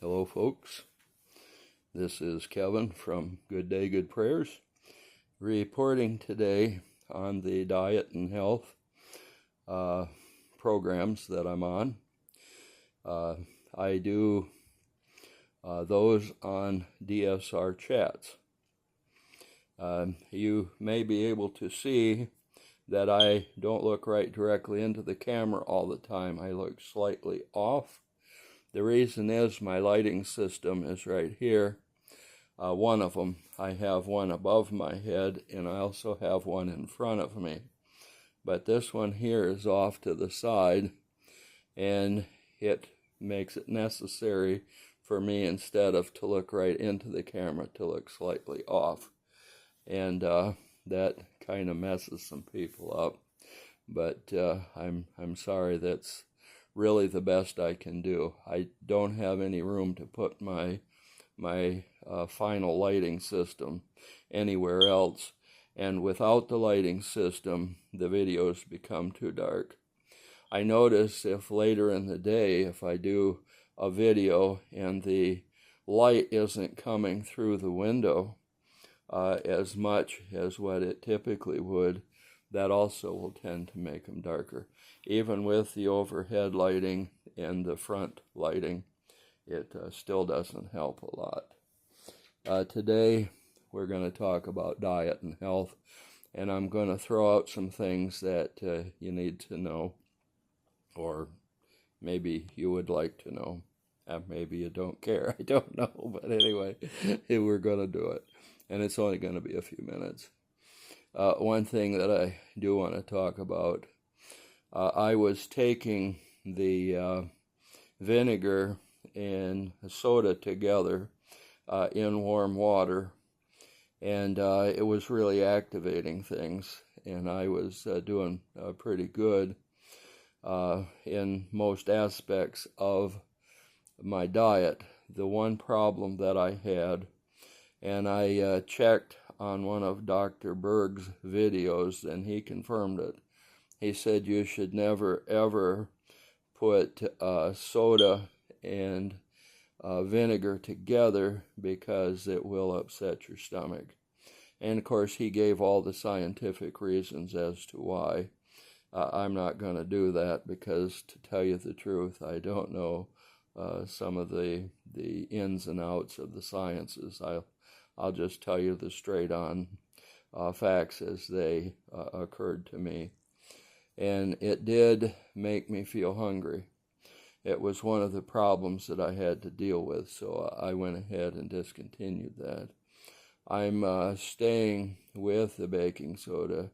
Hello, folks. This is Kevin from Good Day, Good Prayers, reporting today on the diet and health programs that I'm on. I do those on DSR chats. You may be able to see that I don't look right directly into the camera all the time. I look slightly off. The reason is my lighting system is right here. One of them. I have one above my head, and I also have one in front of me. But this one here is off to the side, and it makes it necessary for me, instead of to look right into the camera, to look slightly off. And that kind of messes some people up. But I'm sorry, that's really the best I can do. I don't have any room to put my final lighting system anywhere else, and without the lighting system the videos become too dark. I notice if later in the day, if I do a video and the light isn't coming through the window as much as what it typically would, that also will tend to make them darker. Even with the overhead lighting and the front lighting, it still doesn't help a lot. Today, we're going to talk about diet and health, and I'm going to throw out some things that you need to know, or maybe you would like to know. Maybe you don't care. I don't know, but anyway, we're going to do it, and it's only going to be a few minutes. One thing that I do want to talk about, I was taking the vinegar and soda together in warm water, and it was really activating things, and I was doing pretty good in most aspects of my diet. The one problem that I had, and I checked on one of Dr. Berg's videos, and he confirmed it. He said you should never ever put soda and vinegar together because it will upset your stomach. And of course he gave all the scientific reasons as to why. I'm not going to do that because, to tell you the truth, I don't know some of the ins and outs of the sciences. I'll just tell you the straight-on facts as they occurred to me. And it did make me feel hungry. It was one of the problems that I had to deal with, so I went ahead and discontinued that. I'm staying with the baking soda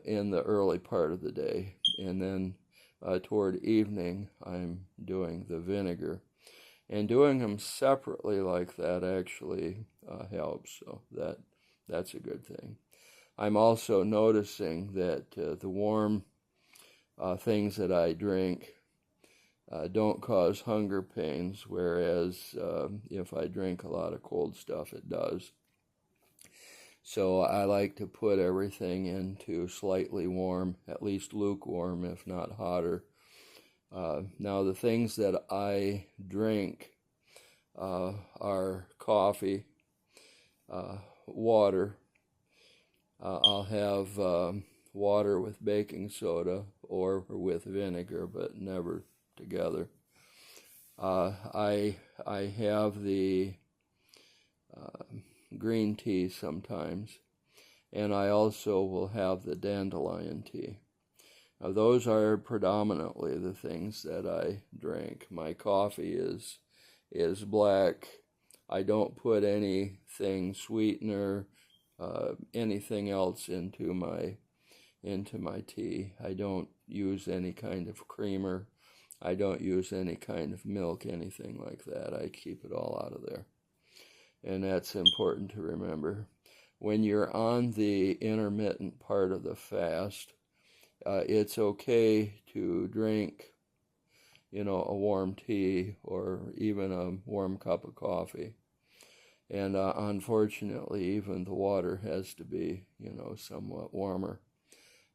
in the early part of the day, and then toward evening I'm doing the vinegar. And doing them separately like that actually helps, so that's a good thing. I'm also noticing that the warm things that I drink don't cause hunger pains, whereas if I drink a lot of cold stuff, it does. So I like to put everything into slightly warm, at least lukewarm, if not hotter. Now, the things that I drink are coffee, water. I'll have water with baking soda or with vinegar, but never together. I have the green tea sometimes, and I also will have the dandelion tea. Now, those are predominantly the things that I drink. My coffee is black. I don't put anything sweetener, anything else into my tea. I don't use any kind of creamer. I don't use any kind of milk, anything like that. I keep it all out of there. And that's important to remember. When you're on the intermittent part of the fast, it's okay to drink, a warm tea or even a warm cup of coffee. And unfortunately, even the water has to be, somewhat warmer,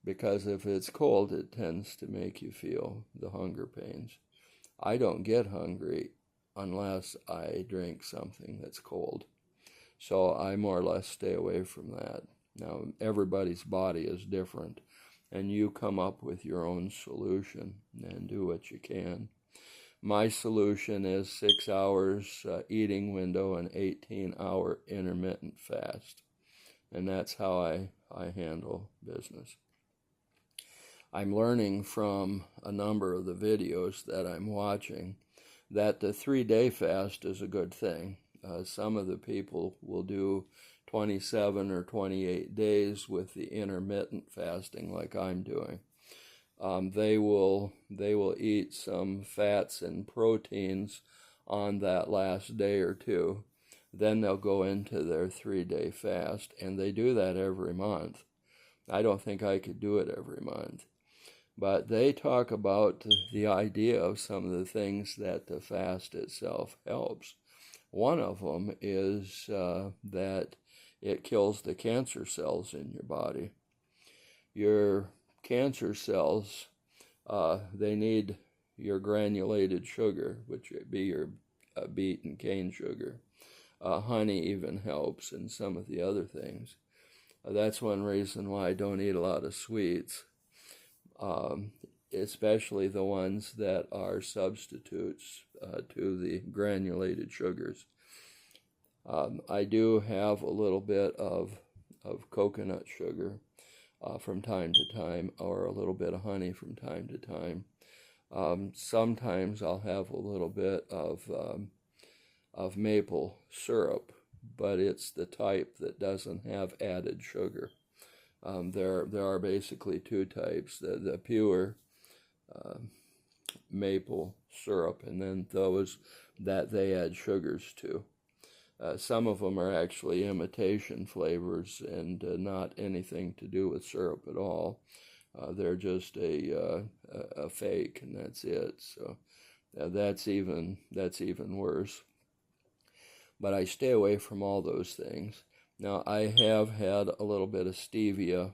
because if it's cold, it tends to make you feel the hunger pains. I don't get hungry unless I drink something that's cold. So I more or less stay away from that. Now, everybody's body is different, and you come up with your own solution and do what you can. My solution is 6 hours eating window and 18-hour intermittent fast. And that's how I handle business. I'm learning from a number of the videos that I'm watching that the 3-day fast is a good thing. Some of the people will do 27 or 28 days with the intermittent fasting like I'm doing. They will eat some fats and proteins on that last day or two. Then they'll go into their 3-day fast, and they do that every month. I don't think I could do it every month. But they talk about the idea of some of the things that the fast itself helps. One of them is that it kills the cancer cells in your body. Your cancer cells, they need your granulated sugar, which would be your beet and cane sugar. Honey even helps, and some of the other things. That's one reason why I don't eat a lot of sweets, especially the ones that are substitutes to the granulated sugars. I do have a little bit of coconut sugar from time to time, or a little bit of honey from time to time. Sometimes I'll have a little bit of maple syrup, but it's the type that doesn't have added sugar. There are basically two types: the pure maple syrup, and then those that they add sugars to. Some of them are actually imitation flavors and not anything to do with syrup at all. They're just a fake, and that's it. So that's even worse. But I stay away from all those things. Now, I have had a little bit of stevia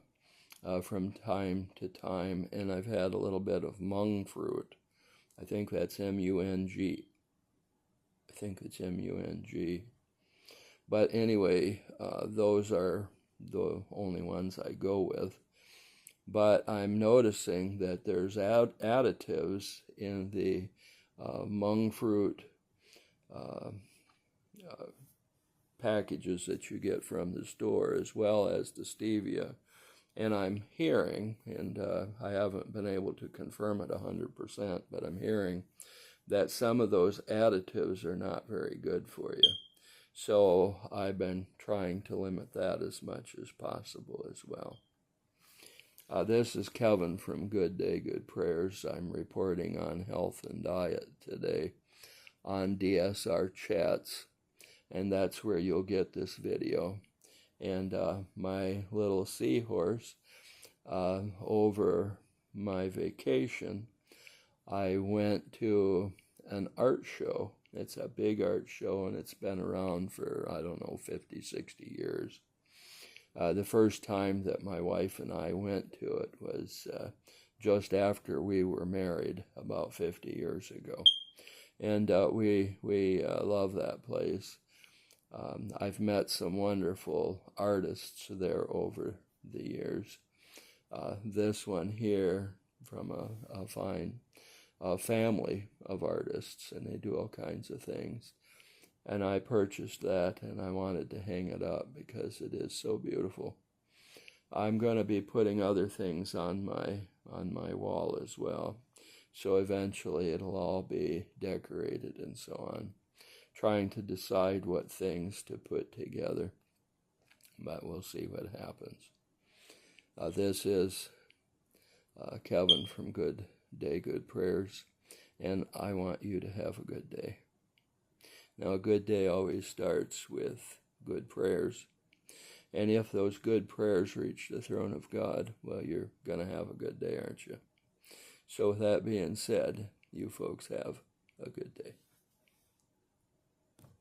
from time to time, and I've had a little bit of monk fruit. I think that's M-U-N-G. I think it's M-U-N-G. But anyway, those are the only ones I go with. But I'm noticing that there's additives in the monk fruit packages that you get from the store, as well as the stevia. And I'm hearing, and I haven't been able to confirm it 100%, but I'm hearing that some of those additives are not very good for you. So I've been trying to limit that as much as possible as well. This is Kevin from Good Day, Good Prayers. I'm reporting on health and diet today on DSR Chats, and that's where you'll get this video. And my little seahorse, over my vacation, I went to an art show. It's a big art show, and it's been around for, 50, 60 years. The first time that my wife and I went to it was just after we were married, about 50 years ago. And we love that place. I've met some wonderful artists there over the years. This one here from a fine family of artists, and they do all kinds of things. And I purchased that, and I wanted to hang it up because it is so beautiful. I'm going to be putting other things on my wall as well. So eventually it'll all be decorated and so on. Trying to decide what things to put together, but we'll see what happens. This is Kevin from Good Day, Good Prayers, and I want you to have a good day. Now, a good day always starts with good prayers, and if those good prayers reach the throne of God, well, you're going to have a good day, aren't you? So with that being said, you folks have a good day.